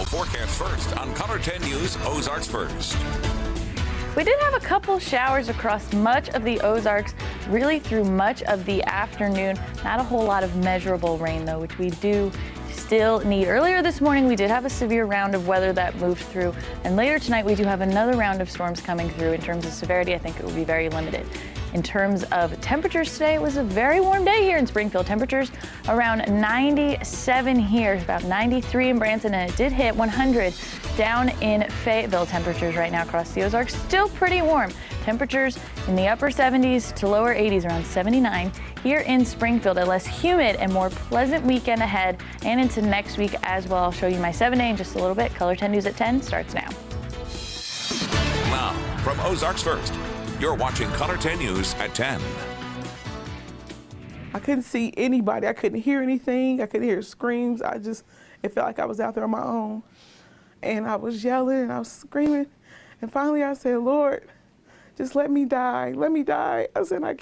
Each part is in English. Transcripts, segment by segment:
Regional forecast first on KOLR 10 News, Ozarks First. We did have a couple showers across much of the Ozarks, really through much of the afternoon. Not a whole lot of measurable rain, though, which we do still need. Earlier this morning, we did have a severe round of weather that moved through, and later tonight, we do have another round of storms coming through. In terms of severity, I think it will be very limited. In terms of temperatures today, it was a very warm day here in Springfield. Temperatures around 97 here, about 93 in Branson, and it did hit 100 down in Fayetteville. Temperatures right now across the Ozarks still pretty warm. Temperatures in the upper 70s to lower 80s, around 79 here in Springfield. A less humid and more pleasant weekend ahead and into next week as well. I'll show you my 7-day in just a little bit. KOLR 10 News at 10 starts now. Now, from Ozarks First, you're watching KOLR 10 News at 10. I couldn't see anybody. I couldn't hear anything. I couldn't hear screams. It felt like I was out there on my own. And I was yelling and I was screaming. And finally I said, Lord, just let me die. Let me die. I said, I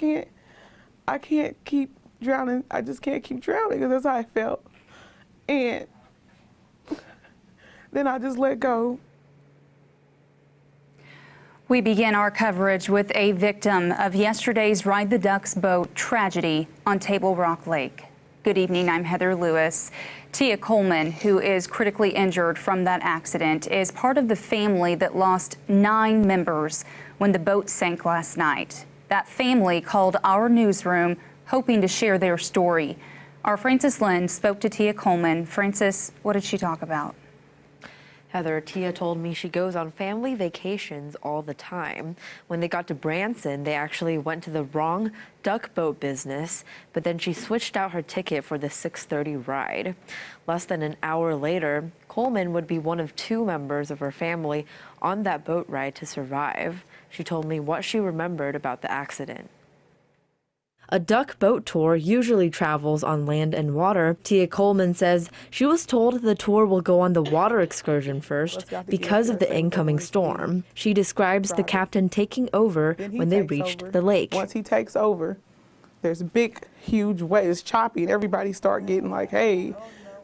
can't keep drowning. I just can't keep drowning, because that's how I felt. And then I just let go. We begin our coverage with a victim of yesterday's Ride the Ducks boat tragedy on Table Rock Lake. Good evening, I'm Heather Lewis. Tia Coleman, who is critically injured from that accident, is part of the family that lost 9 members when the boat sank last night. That family called our newsroom hoping to share their story. Our Frances Lynn spoke to Tia Coleman. Frances, what did she talk about? Heather, Tia told me she goes on family vacations all the time. When they got to Branson, they actually went to the wrong duck boat business, but then she switched out her ticket for the 6:30 ride. Less than an hour later, Coleman would be one of 2 members of her family on that boat ride to survive. She told me what she remembered about the accident. A duck boat tour usually travels on land and water. Tia Coleman says she was told the tour will go on the water excursion first because of the incoming storm. She describes the captain taking over when they reached the lake. Once he takes over, there's big, huge waves, it's choppy, and everybody start getting like, hey,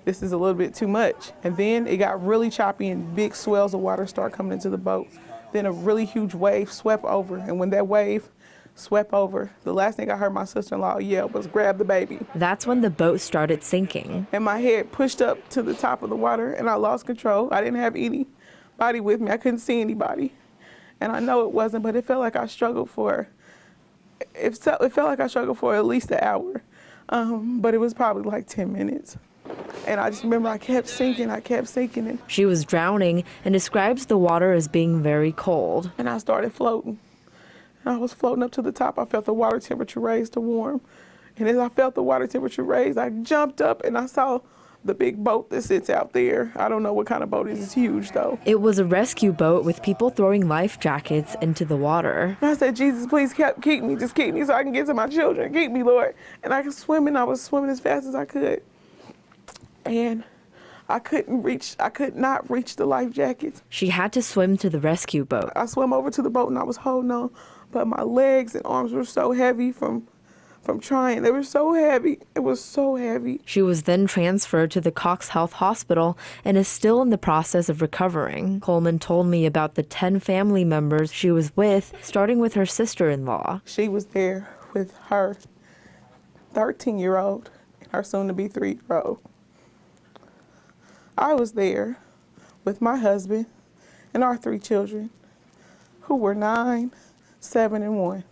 this is a little bit too much. And then it got really choppy and big swells of water start coming into the boat. Then a really huge wave swept over, and when that wave swept over, the last thing I heard my sister-in-law yell was, grab the baby. That's when the boat started sinking. And my head pushed up to the top of the water, and I lost control. I didn't have anybody with me. I couldn't see anybody. And I know it wasn't, but it felt like I struggled for, it felt like I struggled for at least an hour. But it was probably like 10 minutes. And I just remember I kept sinking. And she was drowning and describes the water as being very cold. And I started floating. I was floating up to the top. I felt the water temperature raise to warm. And as I felt the water temperature raise, I jumped up and I saw the big boat that sits out there. I don't know what kind of boat it is. It's huge, though. It was a rescue boat with people throwing life jackets into the water. And I said, Jesus, please keep me. Just keep me so I can get to my children. Keep me, Lord. And I was swimming as fast as I could. And I could not reach the life jackets. She had to swim to the rescue boat. I swam over to the boat and I was holding on, but my legs and arms were so heavy from trying. They were so heavy. It was so heavy. She was then transferred to the Cox Health Hospital and is still in the process of recovering. Coleman told me about the 10 family members she was with, starting with her sister-in-law. She was there with her 13-year-old and her soon-to-be 3-year-old. I was there with my husband and our 3 children, who were 9, 7, and 1.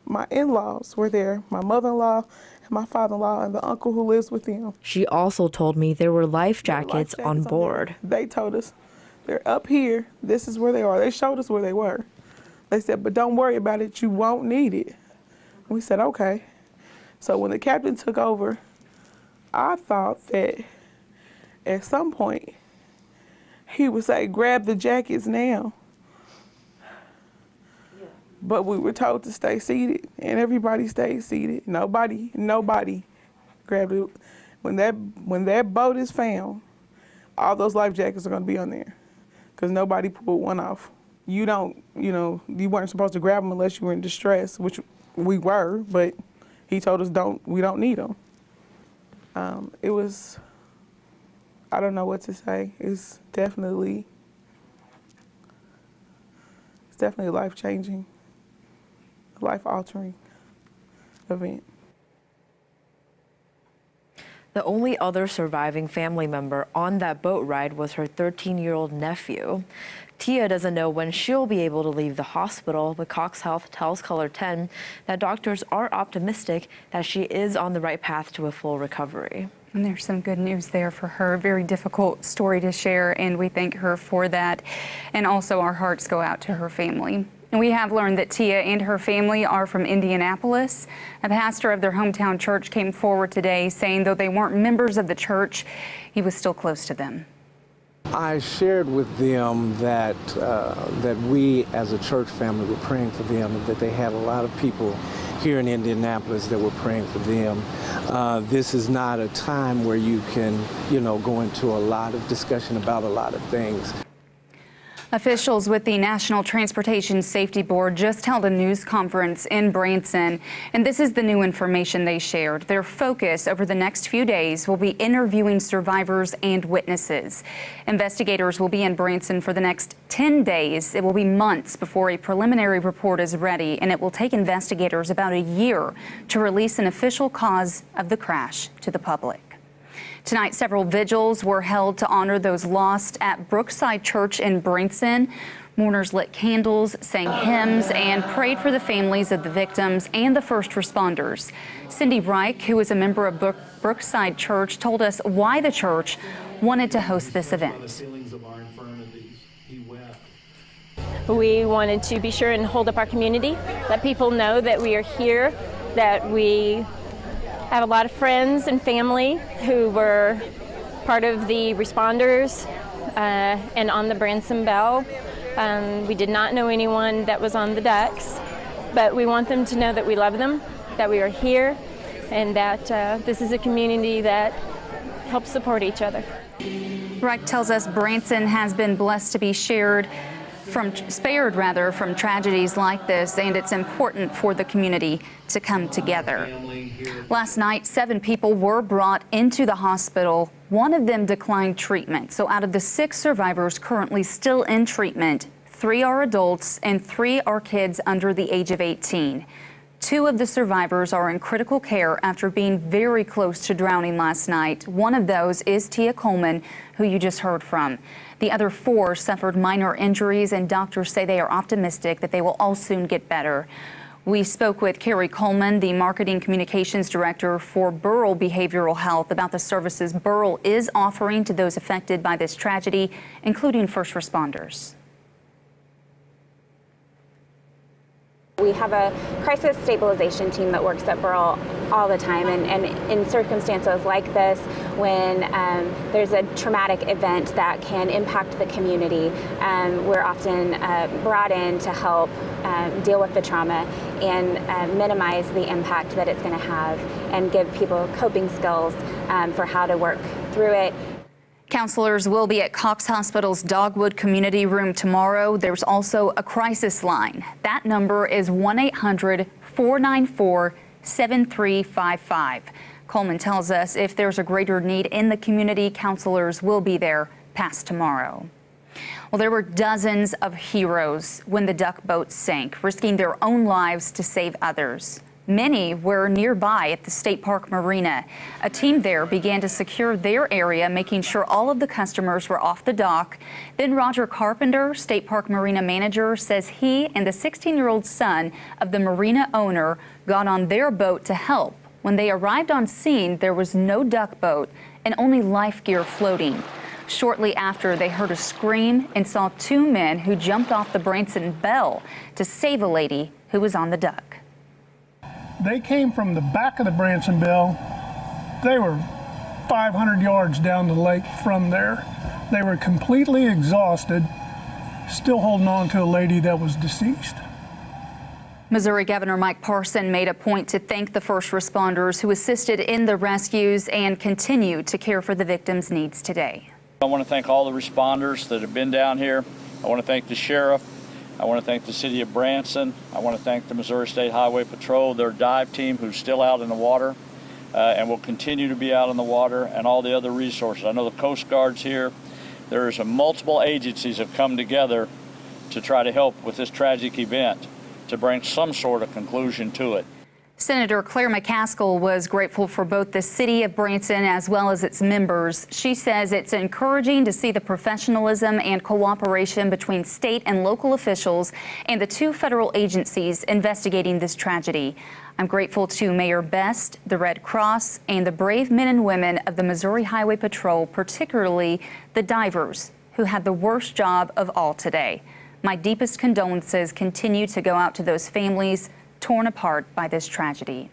My in-laws were there, my mother-in-law and my father-in-law and the uncle who lives with them. She also told me there were life jackets on board. They told us, they're up here, this is where they are. They showed us where they were. They said, but don't worry about it, you won't need it. We said, okay. So when the captain took over, I thought that at some point, he would say, grab the jackets now. Yeah. But we were told to stay seated, and everybody stayed seated. Nobody grabbed it. When that boat is found, all those life jackets are gonna be on there, because nobody pulled one off. You weren't supposed to grab them unless you were in distress, which we were, but he told us we don't need them. I don't know what to say. It's definitely life-changing, life-altering event. The only other surviving family member on that boat ride was her 13-year-old nephew. Tia doesn't know when she'll be able to leave the hospital, but Cox Health tells KOLR10 that doctors are optimistic that she is on the right path to a full recovery. And there's some good news there for her. Very difficult story to share, and we thank her for that. And also our hearts go out to her family. And we have learned that Tia and her family are from Indianapolis. A pastor of their hometown church came forward today saying though they weren't members of the church, he was still close to them. I shared with them that we as a church family were praying for them, and that they had a lot of people here in Indianapolis that were praying for them. This is not a time where you can, go into a lot of discussion about a lot of things. Officials with the National Transportation Safety Board just held a news conference in Branson, and this is the new information they shared. Their focus over the next few days will be interviewing survivors and witnesses. Investigators will be in Branson for the next 10 days. It will be months before a preliminary report is ready, and it will take investigators about a year to release an official cause of the crash to the public. Tonight, several vigils were held to honor those lost at Brookside Church in Branson. Mourners lit candles, sang hymns, and prayed for the families of the victims and the first responders. Cindy Reich, who is a member of Brookside Church, told us why the church wanted to host this event. We wanted to be sure and hold up our community, let people know that we are here, that we have a lot of friends and family who were part of the responders and on the Branson Bell. We did not know anyone that was on the ducks, but we want them to know that we love them, that we are here, and that this is a community that helps support each other. Reich tells us Branson has been blessed to be spared from tragedies like this, and it's important for the community to come together. Last night, 7 people were brought into the hospital. One of them declined treatment. So out of the 6 survivors currently still in treatment, 3 are adults and 3 are kids under the age of 18. 2 of the survivors are in critical care after being very close to drowning last night. One of those is Tia Coleman, who you just heard from. The other 4 suffered minor injuries, and doctors say they are optimistic that they will all soon get better. We spoke with Carrie Coleman, the Marketing Communications Director for Burrell Behavioral Health, about the services Burrell is offering to those affected by this tragedy, including first responders. We have a crisis stabilization team that works at Burrell all the time, and in circumstances like this, when there's a traumatic event that can impact the community, we're often brought in to help deal with the trauma and minimize the impact that it's going to have, and give people coping skills for how to work through it. Counselors will be at Cox Hospital's Dogwood Community Room tomorrow. There's also a crisis line. That number is 1-800-494-7355. Coleman tells us if there's a greater need in the community, counselors will be there past tomorrow. Well, there were dozens of heroes when the duck boat sank, risking their own lives to save others. Many were nearby at the State Park Marina. A team there began to secure their area, making sure all of the customers were off the dock. Then Roger Carpenter, State Park Marina manager, says he and the 16-year-old son of the marina owner got on their boat to help. When they arrived on scene, there was no duck boat and only life gear floating. Shortly after, they heard a scream and saw 2 men who jumped off the Branson Bell to save a lady who was on the duck. They came from the back of the Branson Bell. They were 500 yards down the lake from there. They were completely exhausted, still holding on to a lady that was deceased. Missouri Governor Mike Parson made a point to thank the first responders who assisted in the rescues and continue to care for the victims' needs today. I want to thank all the responders that have been down here. I want to thank the sheriff. I want to thank the city of Branson. I want to thank the Missouri State Highway Patrol, their dive team who's still out in the water. and will continue to be out on the water, and all the other resources. I know the Coast Guard's here. There's multiple agencies have come together to try to help with this tragic event, to bring some sort of conclusion to it. Senator Claire McCaskill was grateful for both the city of Branson as well as its members. She says it's encouraging to see the professionalism and cooperation between state and local officials and the two federal agencies investigating this tragedy. I'm grateful to Mayor Best, the Red Cross, and the brave men and women of the Missouri Highway Patrol, particularly the divers, who had the worst job of all today. My deepest condolences continue to go out to those families torn apart by this tragedy.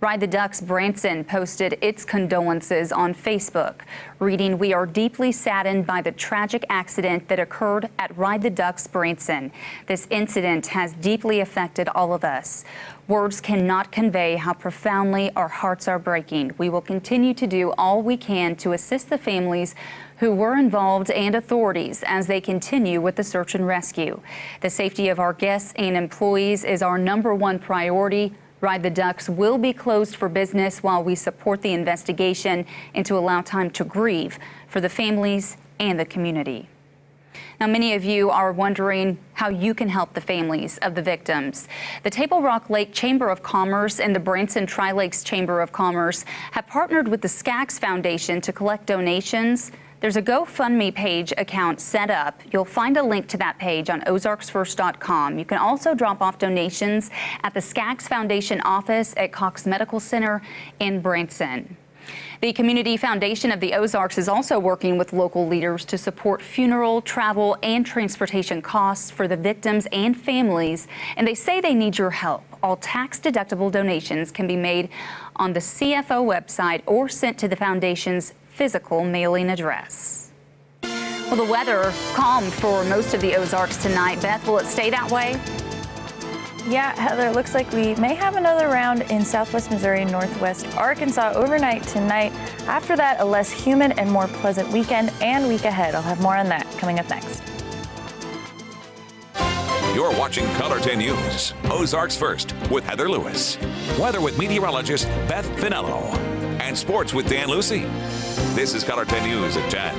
Ride the Ducks Branson posted its condolences on Facebook, reading, "We are deeply saddened by the tragic accident that occurred at Ride the Ducks Branson. This incident has deeply affected all of us. Words cannot convey how profoundly our hearts are breaking. We will continue to do all we can to assist the families who were involved and authorities as they continue with the search and rescue. The safety of our guests and employees is our #1 priority. Ride the Ducks will be closed for business while we support the investigation and to allow time to grieve for the families and the community." Now, many of you are wondering how you can help the families of the victims. The Table Rock Lake Chamber of Commerce and the Branson Tri-Lakes Chamber of Commerce have partnered with the Skaggs Foundation to collect donations. There's a GoFundMe page account set up. You'll find a link to that page on ozarksfirst.com. You can also drop off donations at the Skaggs Foundation office at Cox Medical Center in Branson. The Community Foundation of the Ozarks is also working with local leaders to support funeral, travel, and transportation costs for the victims and families, and they say they need your help. All tax-deductible donations can be made on the CFO website or sent to the Foundation's physical mailing address. Well, the weather calm for most of the Ozarks tonight. Beth, will it stay that way? Yeah, Heather, it looks like we may have another round in southwest Missouri and northwest Arkansas overnight tonight. After that, a less humid and more pleasant weekend and week ahead. I'll have more on that coming up next. You're watching Color 10 News, Ozarks First with Heather Lewis. Weather with meteorologist Beth Finello. And sports with Dan Lucy. This is Color 10 News at 10.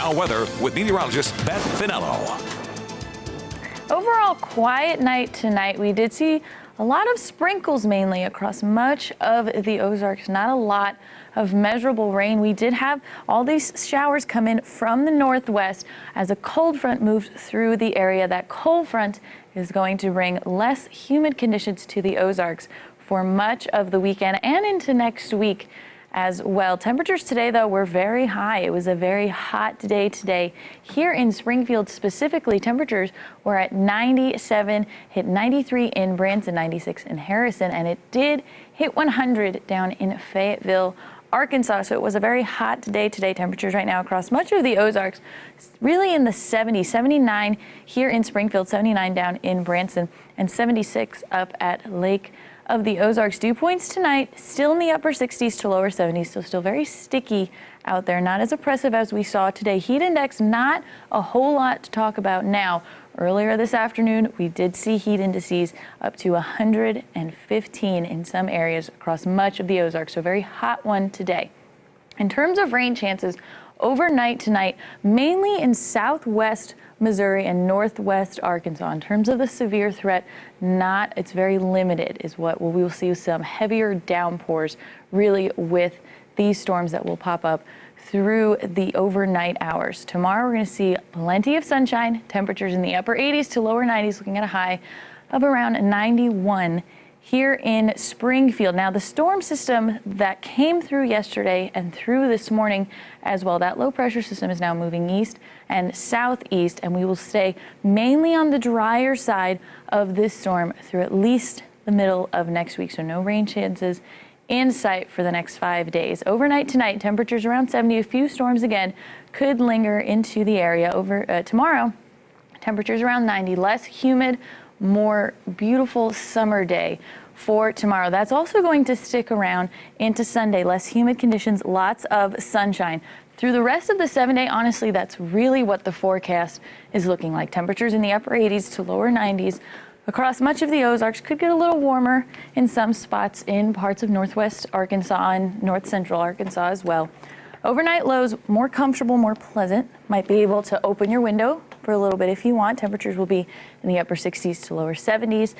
Now weather with meteorologist Beth Finello. Overall quiet night tonight. We did see a lot of sprinkles mainly across much of the Ozarks. Not a lot of measurable rain. We did have all these showers come in from the northwest as a cold front moved through the area. That cold front is going to bring less humid conditions to the Ozarks for much of the weekend and into next week as well. Temperatures today, though, were very high. It was a very hot day today. Here in Springfield specifically, temperatures were at 97, hit 93 in Branson, 96 in Harrison, and it did hit 100 down in Fayetteville, Arkansas. So it was a very hot day today. Temperatures right now across much of the Ozarks really in the 70s, 79 here in Springfield, 79 down in Branson, and 76 up at Lake of the Ozarks. Dew points tonight still in the upper 60s to lower 70s, so still very sticky out there. Not as oppressive as we saw today. Heat index, not a whole lot to talk about now. Earlier this afternoon, we did see heat indices up to 115 in some areas across much of the Ozarks, so a very hot one today. In terms of rain chances, overnight tonight, mainly in southwest Missouri and northwest Arkansas. In terms of the severe threat, it's very limited is what we will see some heavier downpours really with these storms that will pop up through the overnight hours. Tomorrow we're going to see plenty of sunshine, temperatures in the upper 80s to lower 90s, looking at a high of around 91 here in Springfield. Now, the storm system that came through yesterday and through this morning as well, that low pressure system is now moving east and southeast, and we will stay mainly on the drier side of this storm through at least the middle of next week. So no rain chances in sight for the next 5 days. Overnight tonight, temperatures around 70. A few storms again could linger into the area. Over tomorrow, temperatures around 90, less humid, more beautiful summer day for tomorrow. That's also going to stick around into Sunday. Less humid conditions, lots of sunshine. Through the rest of the 7-day, honestly, that's really what the forecast is looking like. Temperatures in the upper 80s to lower 90s across much of the Ozarks. Could get a little warmer in some spots in parts of northwest Arkansas and north central Arkansas as well. Overnight lows, more comfortable, more pleasant. Might be able to open your window for a little bit if you want. Temperatures will be in the upper 60s to lower 70s.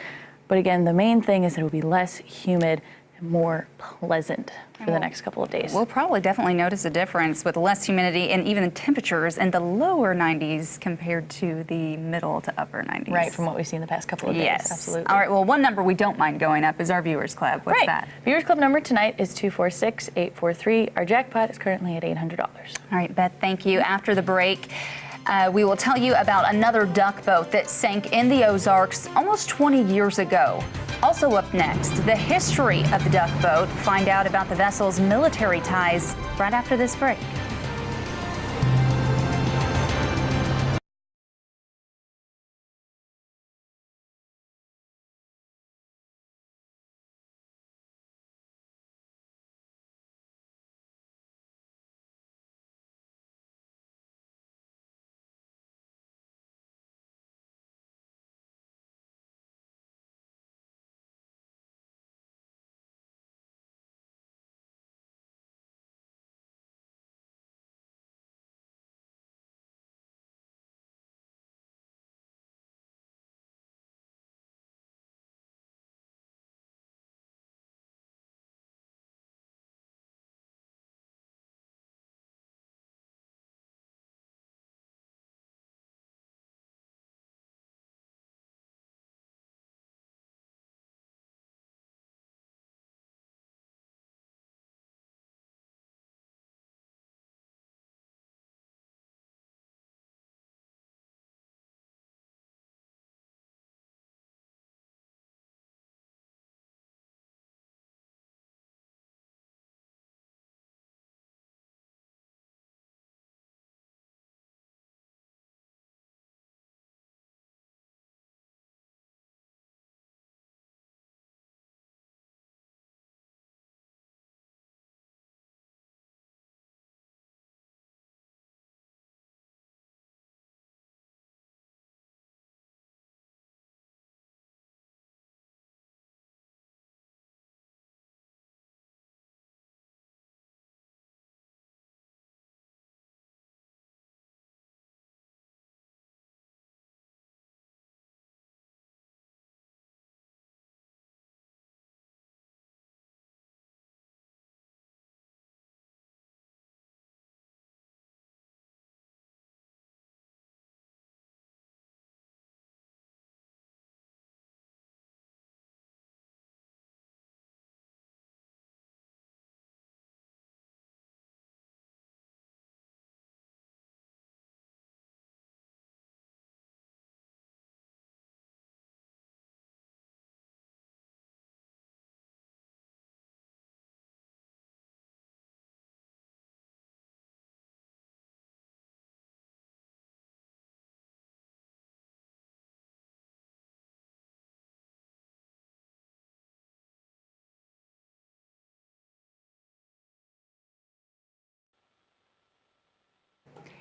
But again, the main thing is that it will be less humid and more pleasant for the next couple of days. We'll probably definitely notice a difference with less humidity and even temperatures in the lower 90s compared to the middle to upper 90s. Right, from what we've seen the past couple of days. Yes. Absolutely. All right, well, one number we don't mind going up is our Viewers Club. What's that? Viewers Club number tonight is 246-843. Our jackpot is currently at $800. All right, Beth, thank you. After the break, we will tell you about another duck boat that sank in the Ozarks almost 20 years ago. Also up next, the history of the duck boat. Find out about the vessel's military ties right after this break.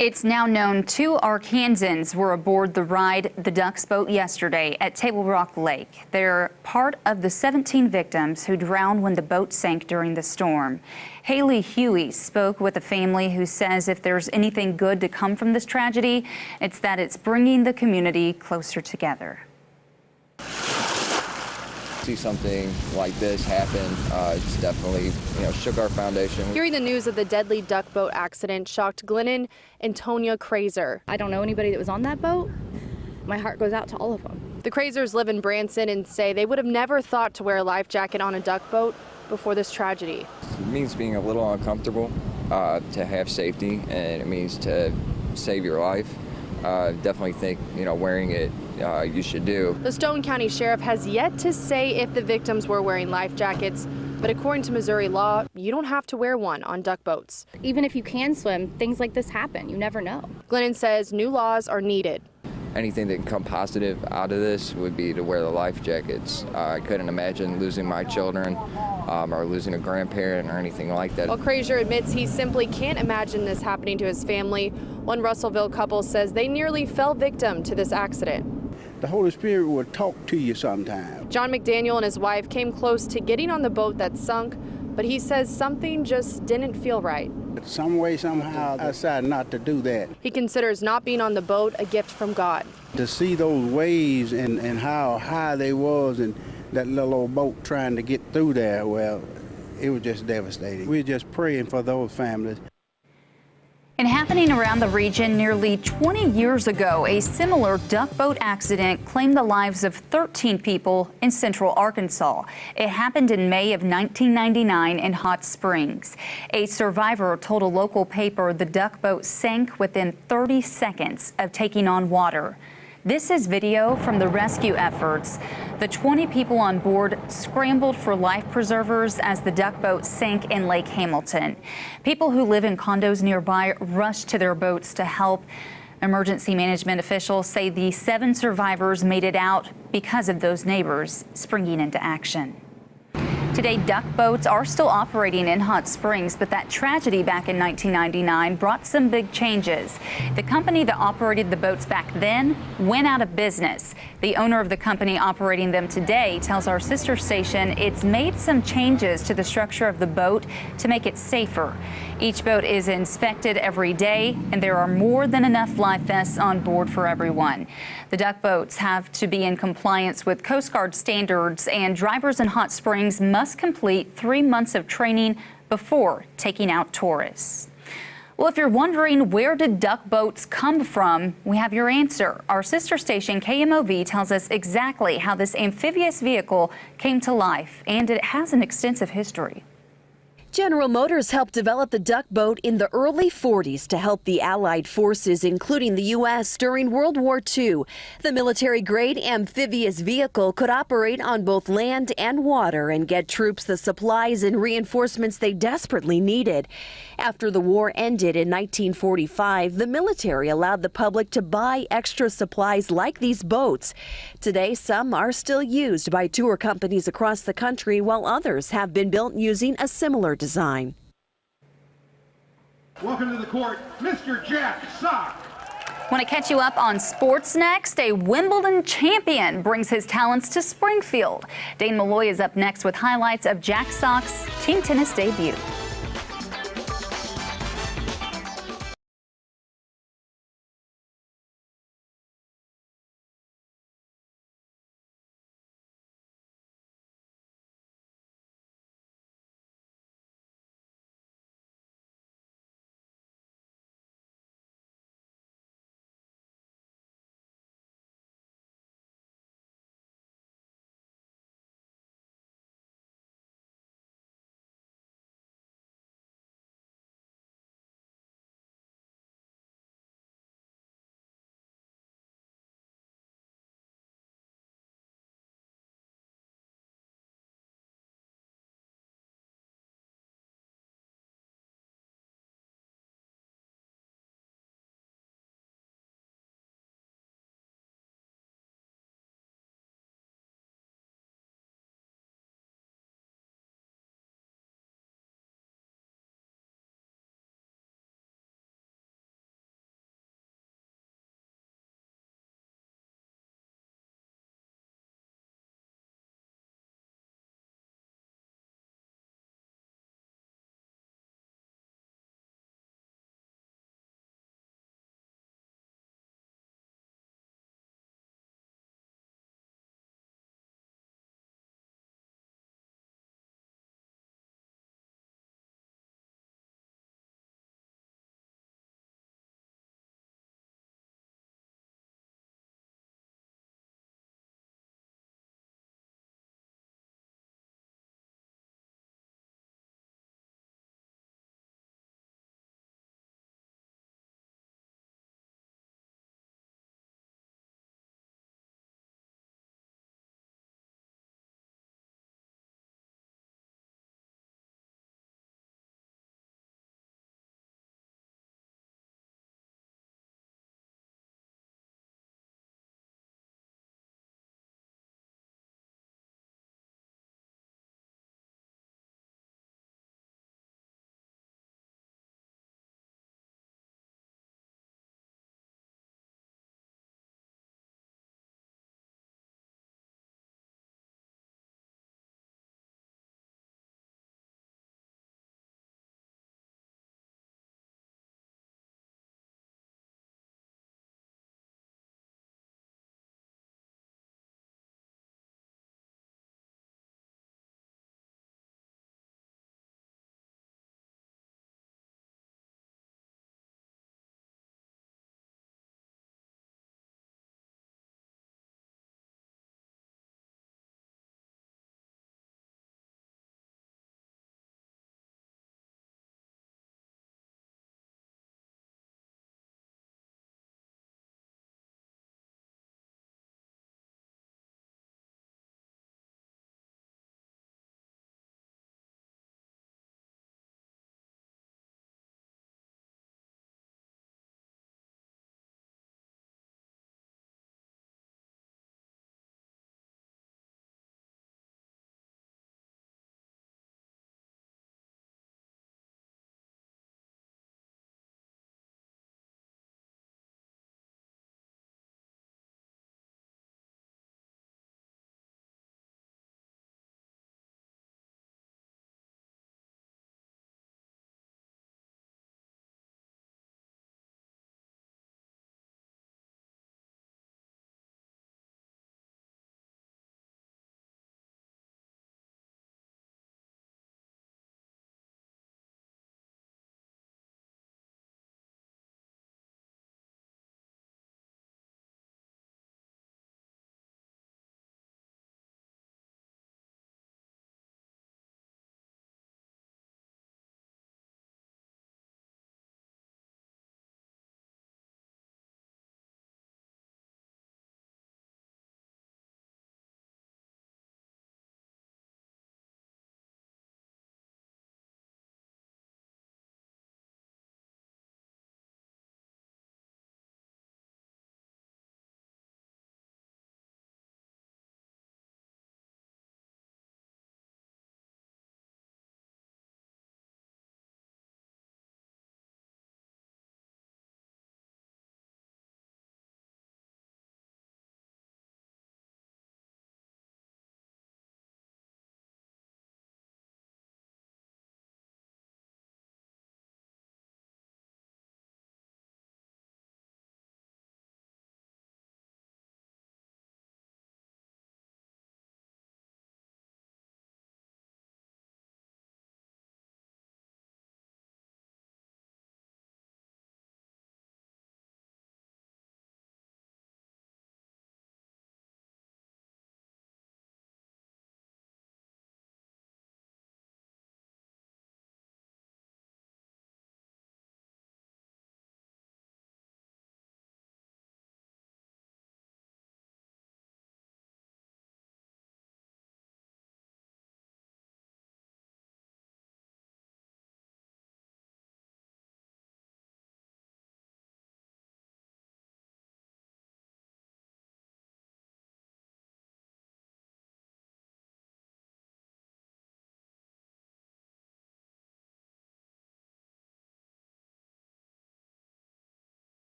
It's now known 2 Arkansans were aboard the Ride the Ducks boat yesterday at Table Rock Lake. They're part of the 17 victims who drowned when the boat sank during the storm. Haley Huey spoke with a family who says if there's anything good to come from this tragedy, it's that it's bringing the community closer together. See something like this happen, it's definitely, shook our foundation. Hearing the news of the deadly duck boat accident shocked Glennon and Tonya Kraser. I don't know anybody that was on that boat. My heart goes out to all of them. The Krasers live in Branson and say they would have never thought to wear a life jacket on a duck boat before this tragedy. It means being a little uncomfortable to have safety, and it means to save your life. Definitely think, wearing it you should do. The Stone County Sheriff has yet to say if the victims were wearing life jackets, but according to Missouri law, you don't have to wear one on duck boats. Even if you can swim, things like this happen. You never know. Glennon says new laws are needed. Anything that can come positive out of this would be to wear the life jackets. I couldn't imagine losing my children or losing a grandparent or anything like that. While Kraser admits he simply can't imagine this happening to his family, one Russellville couple says they nearly fell victim to this accident. The Holy Spirit will talk to you sometimes. John McDaniel and his wife came close to getting on the boat that sunk, but he says something just didn't feel right. Some way, somehow, I decided not to do that. He considers not being on the boat a gift from God. To see those waves and how high they was and that little old boat trying to get through there, well, it was just devastating. We're just praying for those families. And happening around the region nearly 20 years ago, a similar duck boat accident claimed the lives of 13 people in central Arkansas. It happened in May of 1999 in Hot Springs. A survivor told a local paper the duck boat sank within 30 seconds of taking on water. This is video from the rescue efforts. The 20 people on board scrambled for life preservers as the duck boat sank in Lake Hamilton. People who live in condos nearby rushed to their boats to help. Emergency management officials say the 7 survivors made it out because of those neighbors springing into action. Today, duck boats are still operating in Hot Springs, but that tragedy back in 1999 brought some big changes. The company that operated the boats back then went out of business. The owner of the company operating them today tells our sister station it's made some changes to the structure of the boat to make it safer. Each boat is inspected every day, and there are more than enough life vests on board for everyone. The duck boats have to be in compliance with Coast Guard standards, and drivers in Hot Springs must complete 3 months of training before taking out tourists. Well, if you're wondering where did duck boats come from, we have your answer. Our sister station KMOV tells us exactly how this amphibious vehicle came to life, and it has an extensive history. General Motors helped develop the duck boat in the early 40s to help the Allied forces, including the U.S., during World War II. The military-grade amphibious vehicle could operate on both land and water and get troops the supplies and reinforcements they desperately needed. After the war ended in 1945, the military allowed the public to buy extra supplies like these boats. Today, some are still used by tour companies across the country, while others have been built using a similar design. Welcome to the court, Mr. Jack Sock. Want to catch you up on sports next? A Wimbledon champion brings his talents to Springfield. Dane Malloy is up next with highlights of Jack Sock's team tennis debut.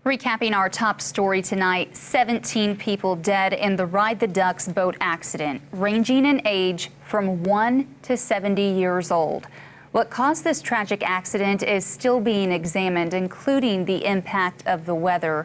Recapping our top story tonight, 17 people dead in the Ride the Ducks boat accident, ranging in age from 1 to 70 years old. What caused this tragic accident is still being examined, including the impact of the weather.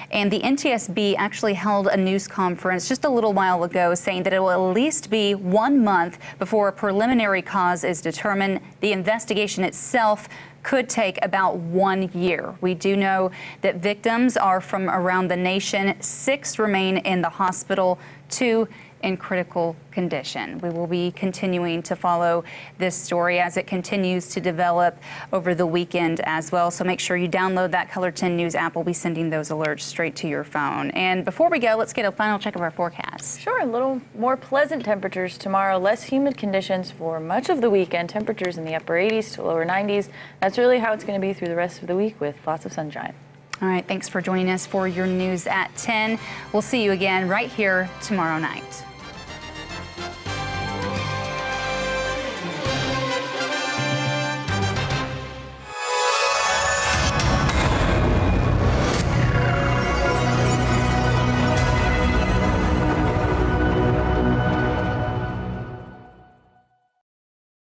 And the NTSB actually held a news conference just a little while ago saying that it will at least be 1 month before a preliminary cause is determined. The investigation itself could take about 1 year. We do know that victims are from around the nation. 6 remain in the hospital, 2 in critical condition. We will be continuing to follow this story as it continues to develop over the weekend as well. So make sure you download that Color 10 News app. We'll be sending those alerts straight to your phone. And before we go, let's get a final check of our forecast. Sure, a little more pleasant temperatures tomorrow, less humid conditions for much of the weekend. Temperatures in the upper 80s to lower 90s. That's really how it's going to be through the rest of the week with lots of sunshine. All right, thanks for joining us for your news at 10. We'll see you again right here tomorrow night.